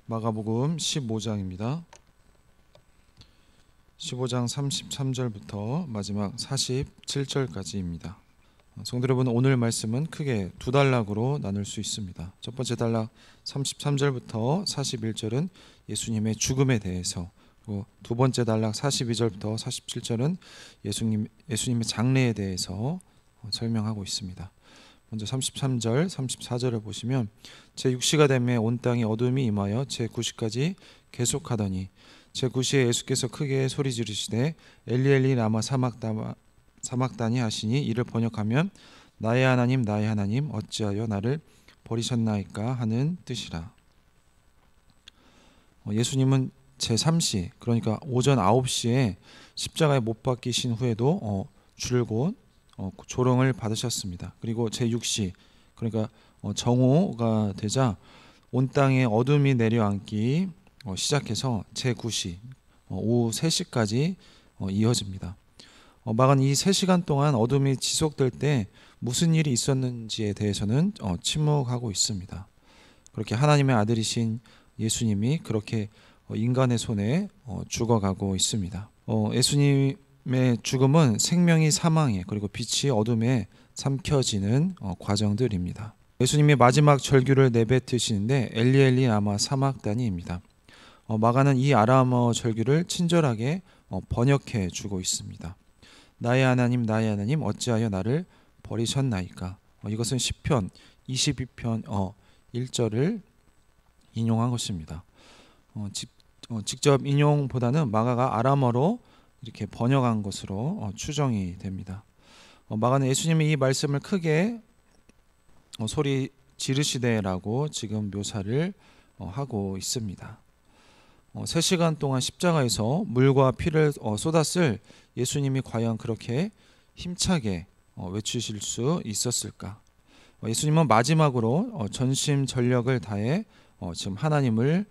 마가복음 15장입니다. 15장 33절부터 마지막 47절까지입니다. 성도 여러분, 오늘 말씀은 크게 두 단락으로 나눌 수 있습니다. 첫 번째 단락 33절부터 41절은 예수님의 죽음에 대해서, 그리고 두 번째 단락 42절부터 47절은 예수님의 장례에 대해서 설명하고 있습니다. 먼저 33절, 34절을 보시면 제6시가 되매 온 땅에 어둠이 임하여 제9시까지 계속하더니 제9시에 예수께서 크게 소리 지르시되 엘리 엘리 라마 사막다니 하시니 이를 번역하면 나의 하나님 나의 하나님 어찌하여 나를 버리셨나이까 하는 뜻이라. 예수님은 제3시, 그러니까 오전 9시에 십자가에 못 박히신 후에도 줄곧 조롱을 받으셨습니다. 그리고 제6시, 그러니까 정오가 되자 온 땅에 어둠이 내려앉기 시작해서 제9시, 오후 3시까지 이어집니다. 마가는 이 3시간 동안 어둠이 지속될 때 무슨 일이 있었는지에 대해서는 침묵하고 있습니다. 그렇게 하나님의 아들이신 예수님이 그렇게 인간의 손에 죽어가고 있습니다. 예수님의 죽음은 생명이 사망에, 그리고 빛이 어둠에 삼켜지는 과정들입니다. 예수님이 마지막 절규를 내뱉으시는데 엘리 엘리 라마 사막다니입니다. 마가는 이 아람어 절규를 친절하게 번역해 주고 있습니다. 나의 하나님 나의 하나님 어찌하여 나를 버리셨나이까. 이것은 시편 22편 1절을 인용한 것입니다. 직접 인용보다는 마가가 아람어로 이렇게 번역한 것으로 추정이 됩니다. 마가는 예수님이 이 말씀을 크게 소리 지르시되라고 지금 묘사를 하고 있습니다. 3시간 동안 십자가에서 물과 피를 쏟았을 예수님이 과연 그렇게 힘차게 외치실 수 있었을까? 예수님은 마지막으로 전심전력을 다해 지금 하나님을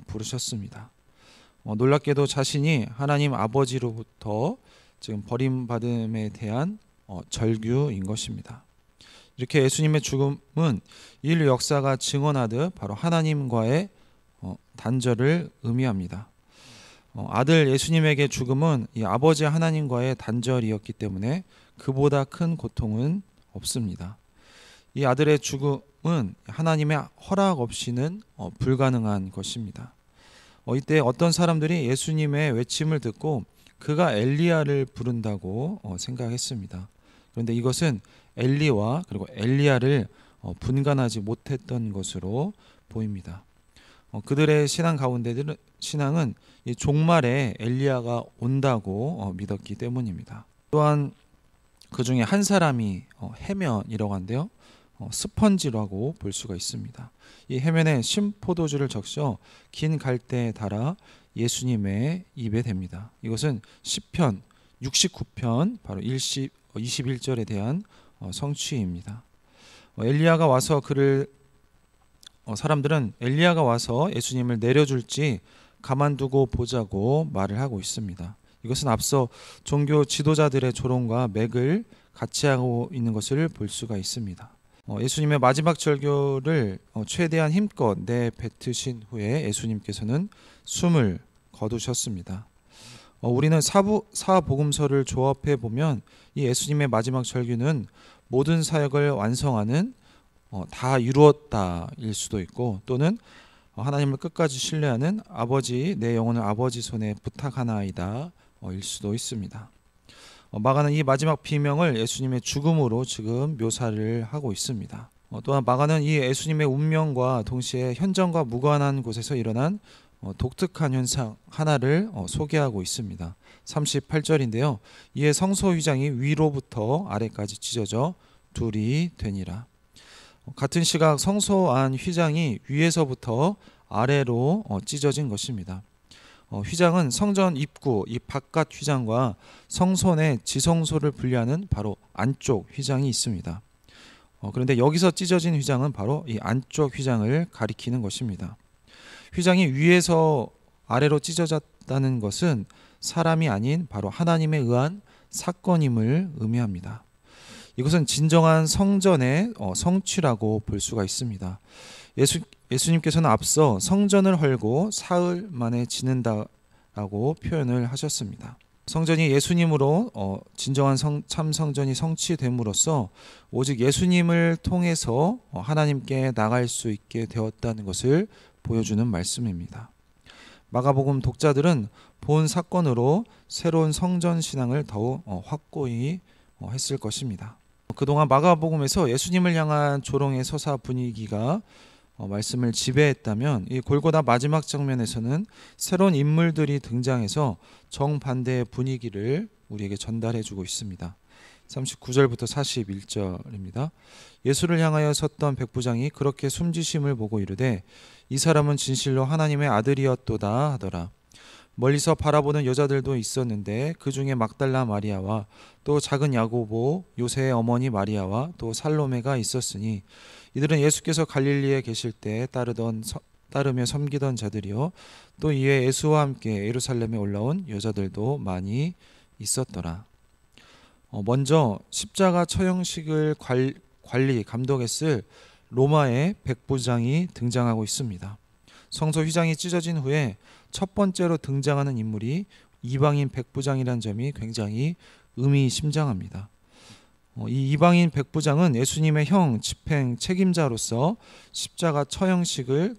부르셨습니다. 놀랍게도 자신이 하나님 아버지로부터 지금 버림받음에 대한 절규인 것입니다. 이렇게 예수님의 죽음은 인류 역사가 증언하듯 바로 하나님과의 단절을 의미합니다. 아들 예수님에게 죽음은 이 아버지 하나님과의 단절이었기 때문에 그보다 큰 고통은 없습니다. 이 아들의 죽음은 하나님의 허락 없이는 불가능한 것입니다. 이때 어떤 사람들이 예수님의 외침을 듣고 그가 엘리야를 부른다고 생각했습니다. 그런데 이것은 엘리와 그리고 엘리야를 분간하지 못했던 것으로 보입니다. 그들의 신앙은 이 종말에 엘리야가 온다고 믿었기 때문입니다. 또한 그 중에 한 사람이 해면이라고 하는데요, 스펀지라고 볼 수가 있습니다. 이 해면에 신포도주를 적셔 긴 갈대에 달아 예수님의 입에 댑니다. 이것은 시편 69편 바로 21절에 대한 성취입니다. 엘리야가 와서 사람들은 엘리야가 와서 예수님을 내려줄지 가만두고 보자고 말을 하고 있습니다. 이것은 앞서 종교 지도자들의 조롱과 맥을 같이 하고 있는 것을 볼 수가 있습니다. 예수님의 마지막 절규를 최대한 힘껏 내뱉으신 후에 예수님께서는 숨을 거두셨습니다. 우리는 사복음서를 조합해 보면 이 예수님의 마지막 절규는 모든 사역을 완성하는 다 이루었다일 수도 있고, 또는 하나님을 끝까지 신뢰하는 아버지 내 영혼을 아버지 손에 부탁하나이다 일 수도 있습니다. 마가는 이 마지막 비명을 예수님의 죽음으로 지금 묘사를 하고 있습니다. 또한 마가는 이 예수님의 운명과 동시에 현장과 무관한 곳에서 일어난 독특한 현상 하나를 소개하고 있습니다. 38절인데요. 이에 성소 휘장이 위로부터 아래까지 찢어져 둘이 되니라. 같은 시각 성소 안 휘장이 위에서부터 아래로 찢어진 것입니다. 휘장은 성전 입구 이 바깥 휘장과 성소 내 지성소를 분리하는 바로 안쪽 휘장이 있습니다. 그런데 여기서 찢어진 휘장은 바로 이 안쪽 휘장을 가리키는 것입니다. 휘장이 위에서 아래로 찢어졌다는 것은 사람이 아닌 바로 하나님에 의한 사건임을 의미합니다. 이것은 진정한 성전의 성취라고 볼 수가 있습니다. 예수님께서는 앞서 성전을 헐고 사흘 만에 짓는다라고 표현을 하셨습니다. 성전이 예수님으로 진정한 참 성전이 성취됨으로써 오직 예수님을 통해서 하나님께 나갈 수 있게 되었다는 것을 보여주는 말씀입니다. 마가복음 독자들은 본 사건으로 새로운 성전 신앙을 더욱 확고히 했을 것입니다. 그동안 마가복음에서 예수님을 향한 조롱의 서사 분위기가 말씀을 지배했다면, 이 골고다 마지막 장면에서는 새로운 인물들이 등장해서 정반대의 분위기를 우리에게 전달해주고 있습니다. 39절부터 41절입니다. 예수를 향하여 섰던 백부장이 그렇게 숨지심을 보고 이르되 이 사람은 진실로 하나님의 아들이었도다 하더라. 멀리서 바라보는 여자들도 있었는데 그 중에 막달라 마리아와 또 작은 야고보 요새의 어머니 마리아와 또 살로메가 있었으니 이들은 예수께서 갈릴리에 계실 때 따르며 섬기던 자들이요 또 이에 예수와 함께 예루살렘에 올라온 여자들도 많이 있었더라. 먼저 십자가 처형식을 감독했을 로마의 백부장이 등장하고 있습니다. 성소 휘장이 찢어진 후에 첫 번째로 등장하는 인물이 이방인 백부장이라는 점이 굉장히 의미심장합니다. 이 이방인 백부장은 예수님의 형 집행 책임자로서 십자가 처형식을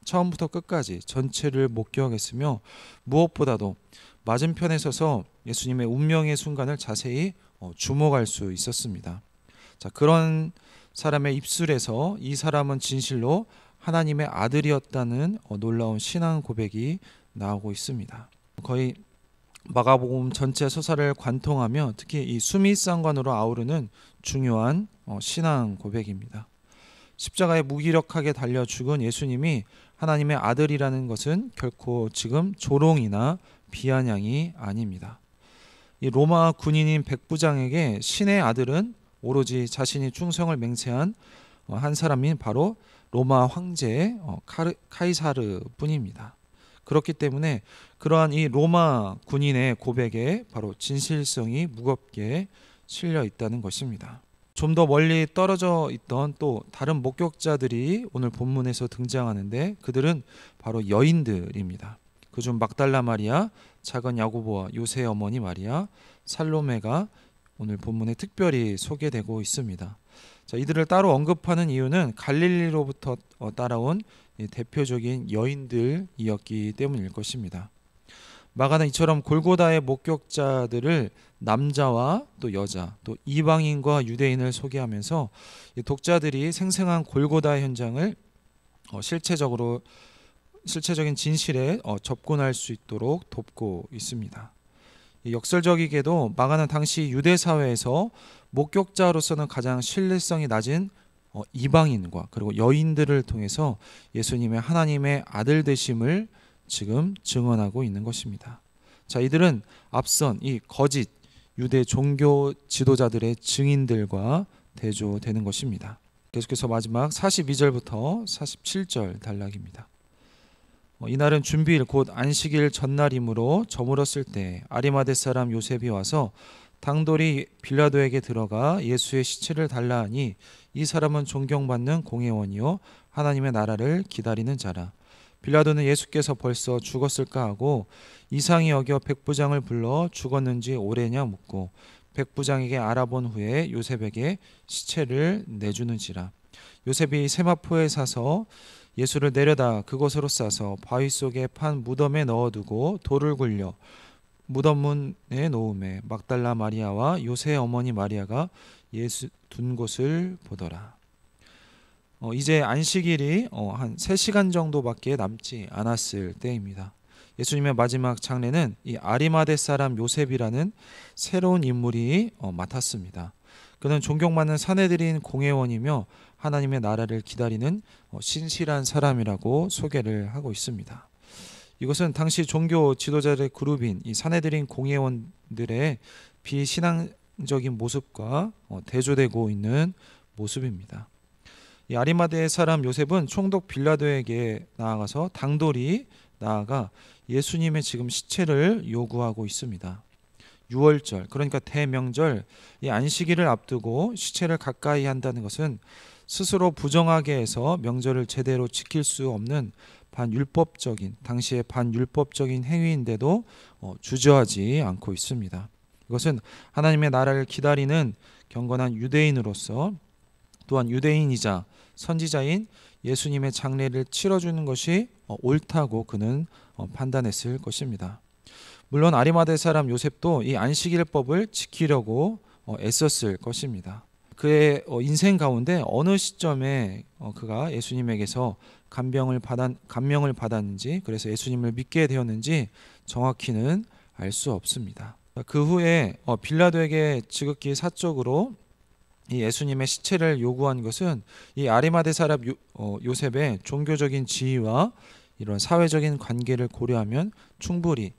처음부터 끝까지 전체를 목격했으며 무엇보다도 맞은편에 서서 예수님의 운명의 순간을 자세히 주목할 수 있었습니다. 자, 그런 사람의 입술에서 이 사람은 진실로 하나님의 아들이었다는 놀라운 신앙 고백이 나오고 있습니다. 거의 마가복음 전체 서사를 관통하며 특히 이 수미상관으로 아우르는 중요한 신앙 고백입니다. 십자가에 무기력하게 달려 죽은 예수님이 하나님의 아들이라는 것은 결코 지금 조롱이나 비아냥이 아닙니다. 이 로마 군인인 백부장에게 신의 아들은 오로지 자신이 충성을 맹세한 한 사람인 바로 로마 황제 카이사르 뿐입니다. 그렇기 때문에 그러한 이 로마 군인의 고백에 바로 진실성이 무겁게 실려 있다는 것입니다. 좀 더 멀리 떨어져 있던 또 다른 목격자들이 오늘 본문에서 등장하는데 그들은 바로 여인들입니다. 그중 막달라 마리아, 작은 야고보와 요새의 어머니 마리아, 살로메가 오늘 본문에 특별히 소개되고 있습니다. 자, 이들을 따로 언급하는 이유는 갈릴리로부터 따라온 대표적인 여인들이었기 때문일 것입니다. 마가는 이처럼 골고다의 목격자들을 남자와 또 여자, 또 이방인과 유대인을 소개하면서 독자들이 생생한 골고다 현장을 실체적인 진실에 접근할 수 있도록 돕고 있습니다. 역설적이게도 마가는 당시 유대 사회에서 목격자로서는 가장 신뢰성이 낮은 이방인과 그리고 여인들을 통해서 예수님의 하나님의 아들 되심을 지금 증언하고 있는 것입니다. 자, 이들은 앞선 이 거짓 유대 종교 지도자들의 증인들과 대조되는 것입니다. 계속해서 마지막 42절부터 47절 단락입니다. 이날은 준비일 곧 안식일 전날이므로 저물었을 때 아리마대 사람 요셉이 와서 당돌이 빌라도에게 들어가 예수의 시체를 달라 하니 이 사람은 존경받는 공회원이요 하나님의 나라를 기다리는 자라. 빌라도는 예수께서 벌써 죽었을까 하고 이상히 여겨 백부장을 불러 죽었는지 오래냐 묻고 백부장에게 알아본 후에 요셉에게 시체를 내주는지라. 요셉이 세마포에 사서 예수를 내려다 그곳으로 싸서 바위 속에 판 무덤에 넣어두고 돌을 굴려 무덤 문에 놓음에 막달라 마리아와 요새의 어머니 마리아가 예수 둔 곳을 보더라. 이제 안식일이 한 3시간 정도밖에 남지 않았을 때입니다. 예수님의 마지막 장례는 이 아리마대 사람 요셉이라는 새로운 인물이 맡았습니다. 그는 존경받는 사내들인 공회원이며 하나님의 나라를 기다리는 신실한 사람이라고 소개를 하고 있습니다. 이것은 당시 종교 지도자들의 그룹인 이 사내들인 공회원들의 비신앙적인 모습과 대조되고 있는 모습입니다. 이 아리마대 사람 요셉은 총독 빌라도에게 나아가서 당돌이 나아가 예수님의 지금 시체를 요구하고 있습니다. 6월절 그러니까 대명절 이 안식일을 앞두고 시체를 가까이 한다는 것은 스스로 부정하게 해서 명절을 제대로 지킬 수 없는 당시의 반율법적인 행위인데도 주저하지 않고 있습니다. 이것은 하나님의 나라를 기다리는 경건한 유대인으로서 또한 유대인이자 선지자인 예수님의 장례를 치러주는 것이 옳다고 그는 판단했을 것입니다. 물론 아리마대 사람 요셉도 이 안식일법을 지키려고 애썼을 것입니다. 그의 인생 가운데 어느 시점에 그가 예수님에게서 감명을 받았는지, 그래서 예수님을 믿게 되었는지 정확히는 알 수 없습니다. 그 후에 빌라도에게 지극히 사적으로 이 예수님의 시체를 요구한 것은 이 아리마대 사람 요셉의 종교적인 지위와 이런 사회적인 관계를 고려하면 충분히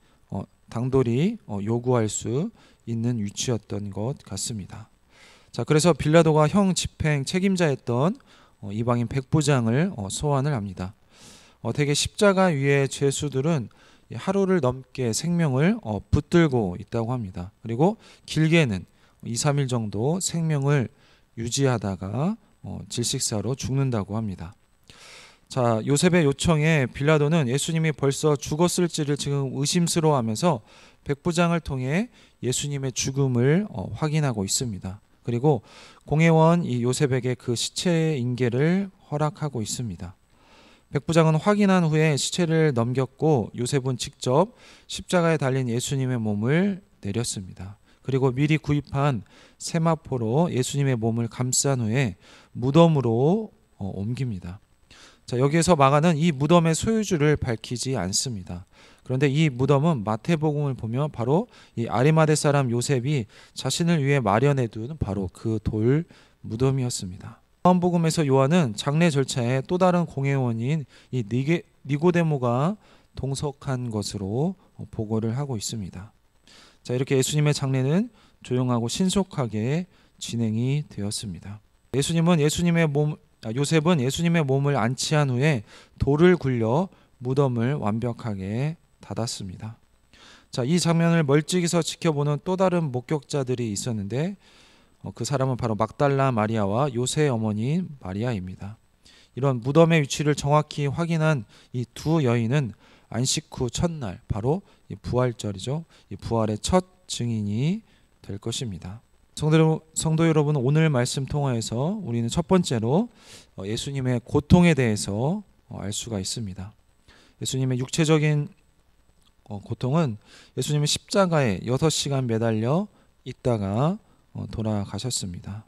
당돌이 요구할 수 있는 위치였던 것 같습니다. 자, 그래서 빌라도가 형 집행 책임자였던 이방인 백부장을 소환을 합니다. 대개 십자가 위의 죄수들은 하루를 넘게 생명을 붙들고 있다고 합니다. 그리고 길게는 2, 3일 정도 생명을 유지하다가 질식사로 죽는다고 합니다. 자, 요셉의 요청에 빌라도는 예수님이 벌써 죽었을지를 지금 의심스러워하면서 백부장을 통해 예수님의 죽음을 확인하고 있습니다. 그리고 공회원 이 요셉에게 그 시체의 인계를 허락하고 있습니다. 백부장은 확인한 후에 시체를 넘겼고 요셉은 직접 십자가에 달린 예수님의 몸을 내렸습니다. 그리고 미리 구입한 세마포로 예수님의 몸을 감싼 후에 무덤으로 옮깁니다. 자, 여기에서 마가는 이 무덤의 소유주를 밝히지 않습니다. 그런데 이 무덤은 마태복음을 보면 바로 이 아리마대 사람 요셉이 자신을 위해 마련해둔 바로 그 돌 무덤이었습니다. 요한복음에서 요한은 장례 절차에 또 다른 공회원인 이 니고데모가 동석한 것으로 보고를 하고 있습니다. 자, 이렇게 예수님의 장례는 조용하고 신속하게 진행이 되었습니다. 요셉은 예수님의 몸을 안치한 후에 돌을 굴려 무덤을 완벽하게 닫았습니다. 자, 이 장면을 멀찍이서 지켜보는 또 다른 목격자들이 있었는데 그 사람은 바로 막달라 마리아와 요새의 어머니 마리아입니다. 이런 무덤의 위치를 정확히 확인한 이 두 여인은 안식 후 첫날, 바로 이 부활절이죠. 이 부활의 첫 증인이 될 것입니다. 성도 여러분, 오늘 말씀 통하여서 우리는 첫 번째로 예수님의 고통에 대해서 알 수가 있습니다. 예수님의 육체적인 고통은 예수님은 십자가에 6시간 매달려 있다가 돌아가셨습니다.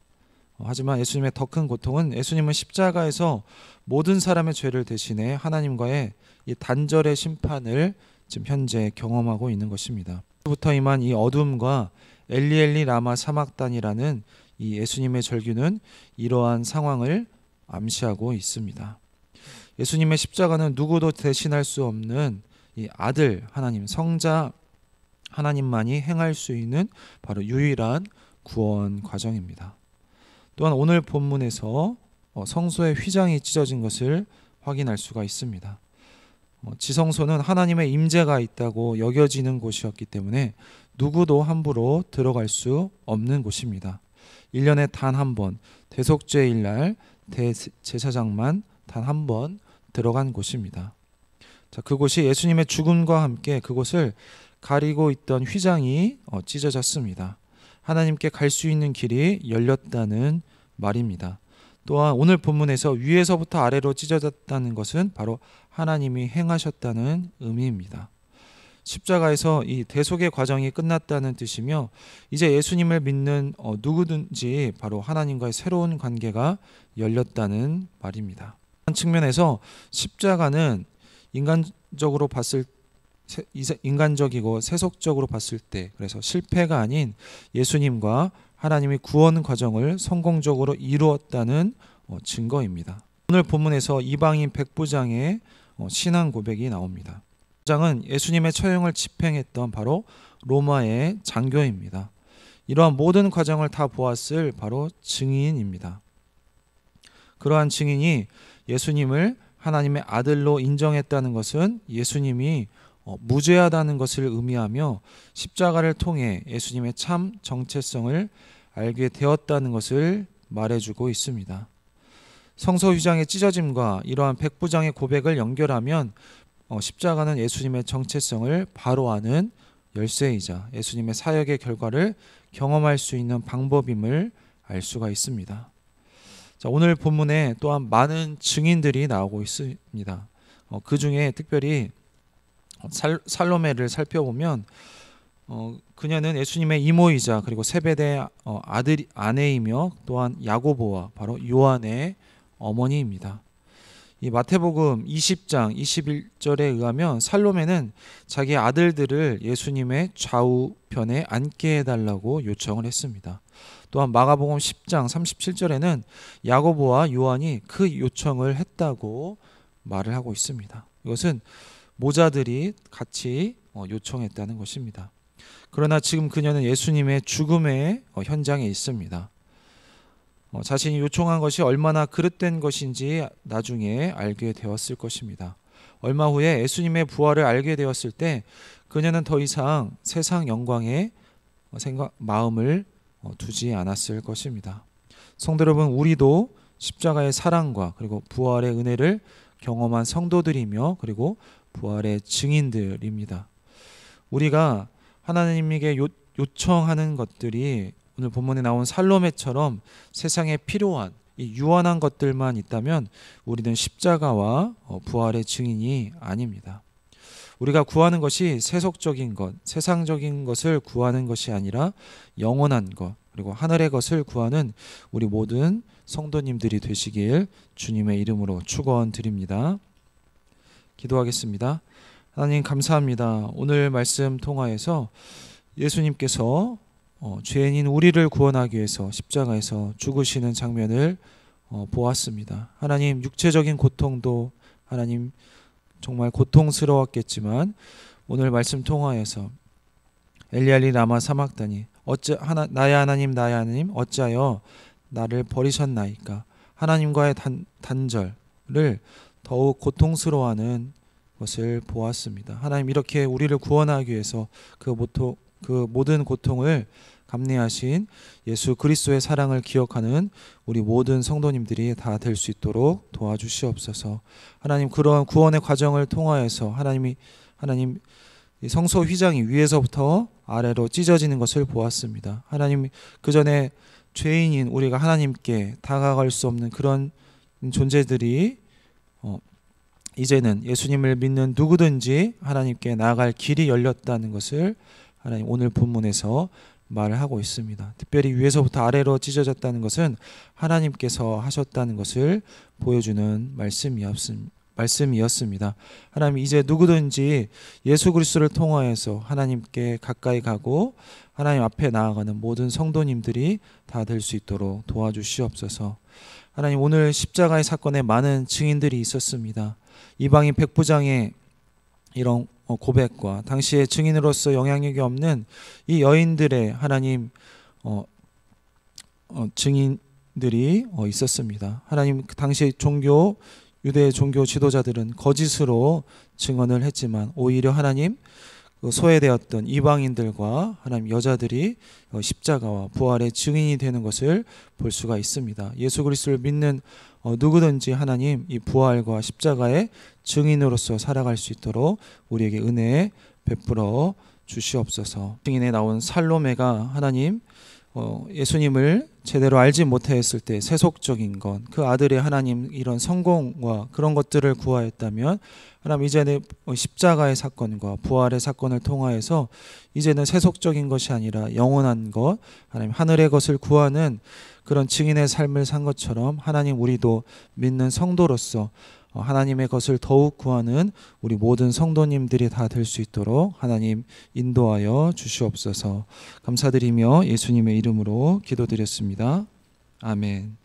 하지만 예수님의 더 큰 고통은 예수님은 십자가에서 모든 사람의 죄를 대신해 하나님과의 이 단절의 심판을 지금 현재 경험하고 있는 것입니다. 부터 임한 이 어둠과 엘리 라마 사막단이라는 이 예수님의 절규는 이러한 상황을 암시하고 있습니다. 예수님의 십자가는 누구도 대신할 수 없는 이 아들 하나님, 성자 하나님만이 행할 수 있는 바로 유일한 구원 과정입니다. 또한 오늘 본문에서 성소의 휘장이 찢어진 것을 확인할 수가 있습니다. 지성소는 하나님의 임재가 있다고 여겨지는 곳이었기 때문에 누구도 함부로 들어갈 수 없는 곳입니다. 1년에 단 한 번 대속죄일 날 대제사장만 단 한 번 들어간 곳입니다. 자, 그곳이 예수님의 죽음과 함께 그곳을 가리고 있던 휘장이 찢어졌습니다. 하나님께 갈 수 있는 길이 열렸다는 말입니다. 또한 오늘 본문에서 위에서부터 아래로 찢어졌다는 것은 바로 하나님이 행하셨다는 의미입니다. 십자가에서 이 대속의 과정이 끝났다는 뜻이며 이제 예수님을 믿는 누구든지 바로 하나님과의 새로운 관계가 열렸다는 말입니다. 한 측면에서 십자가는 인간적이고 세속적으로 봤을 때, 그래서 실패가 아닌 예수님과 하나님이 구원 과정을 성공적으로 이루었다는 증거입니다. 오늘 본문에서 이방인 백부장의 신앙 고백이 나옵니다. 백부장은 예수님의 처형을 집행했던 바로 로마의 장교입니다. 이러한 모든 과정을 다 보았을 바로 증인입니다. 그러한 증인이 예수님을 하나님의 아들로 인정했다는 것은 예수님이 무죄하다는 것을 의미하며 십자가를 통해 예수님의 참 정체성을 알게 되었다는 것을 말해주고 있습니다. 성소 휘장의 찢어짐과 이러한 백부장의 고백을 연결하면 십자가는 예수님의 정체성을 바로 아는 열쇠이자 예수님의 사역의 결과를 경험할 수 있는 방법임을 알 수가 있습니다. 자, 오늘 본문에 또한 많은 증인들이 나오고 있습니다. 그 중에 특별히 살로메를 살펴보면 그녀는 예수님의 이모이자 그리고 세베대의 아내이며 또한 야고보와 바로 요한의 어머니입니다. 이 마태복음 20장 21절에 의하면 살로메는 자기 아들들을 예수님의 좌우편에 앉게 해달라고 요청을 했습니다. 또한 마가복음 10장 37절에는 야고보와 요한이 그 요청을 했다고 말을 하고 있습니다. 이것은 모자들이 같이 요청했다는 것입니다. 그러나 지금 그녀는 예수님의 죽음의 현장에 있습니다. 자신이 요청한 것이 얼마나 그릇된 것인지 나중에 알게 되었을 것입니다. 얼마 후에 예수님의 부활을 알게 되었을 때 그녀는 더 이상 세상 영광에 마음을 두지 않았을 것입니다. 성도 여러분, 우리도 십자가의 사랑과 그리고 부활의 은혜를 경험한 성도들이며 그리고 부활의 증인들입니다. 우리가 하나님에게 요청하는 것들이 오늘 본문에 나온 살로메처럼 세상에 필요한 이 유한한 것들만 있다면 우리는 십자가와 부활의 증인이 아닙니다. 우리가 구하는 것이 세속적인 것, 세상적인 것을 구하는 것이 아니라 영원한 것, 그리고 하늘의 것을 구하는 우리 모든 성도님들이 되시길 주님의 이름으로 축원드립니다. 기도하겠습니다. 하나님 감사합니다. 오늘 말씀 통하여서 예수님께서 죄인인 우리를 구원하기 위해서 십자가에서 죽으시는 장면을 보았습니다. 하나님, 육체적인 고통도 하나님 정말 고통스러웠겠지만 오늘 말씀 통하여서 엘리알리 라마 사막다니 나의 하나님 어찌하여 나를 버리셨나이까, 하나님과의 단절을 더욱 고통스러워하는 것을 보았습니다. 하나님, 이렇게 우리를 구원하기 위해서 그 모든 고통을 감내하신 예수 그리스도의 사랑을 기억하는 우리 모든 성도님들이 다 될 수 있도록 도와주시옵소서. 하나님, 그러한 구원의 과정을 통하여서 하나님 이 성소 휘장이 위에서부터 아래로 찢어지는 것을 보았습니다. 하나님, 그 전에 죄인인 우리가 하나님께 다가갈 수 없는 그런 존재들이 이제는 예수님을 믿는 누구든지 하나님께 나아갈 길이 열렸다는 것을 하나님 오늘 본문에서 말을 하고 있습니다. 특별히 위에서부터 아래로 찢어졌다는 것은 하나님께서 하셨다는 것을 보여주는 말씀이었습니다. 하나님, 이제 누구든지 예수 그리스도를 통하여서 하나님께 가까이 가고 하나님 앞에 나아가는 모든 성도님들이 다 될 수 있도록 도와주시옵소서. 하나님, 오늘 십자가의 사건에 많은 증인들이 있었습니다. 이방인 백부장의 이런 고백과 당시의 증인으로서 영향력이 없는 이 여인들의 하나님 증인들이 있었습니다. 하나님, 그 당시 유대 종교 지도자들은 거짓으로 증언을 했지만 오히려 하나님 소외되었던 이방인들과 하나님 여자들이 십자가와 부활의 증인이 되는 것을 볼 수가 있습니다. 예수 그리스도를 믿는 누구든지 하나님 이 부활과 십자가의 증인으로서 살아갈 수 있도록 우리에게 은혜 베풀어 주시옵소서. 증인에 나온 살로메가 하나님 예수님을 제대로 알지 못했을 때 세속적인 것, 그 아들의 하나님 이런 성공과 그런 것들을 구하였다면 하나님, 이제는 십자가의 사건과 부활의 사건을 통하여서 이제는 세속적인 것이 아니라 영원한 것, 하나님 하늘의 것을 구하는 그런 증인의 삶을 산 것처럼 하나님, 우리도 믿는 성도로서 하나님의 것을 더욱 구하는 우리 모든 성도님들이 다 될 수 있도록 하나님 인도하여 주시옵소서. 감사드리며 예수님의 이름으로 기도드렸습니다. 아멘.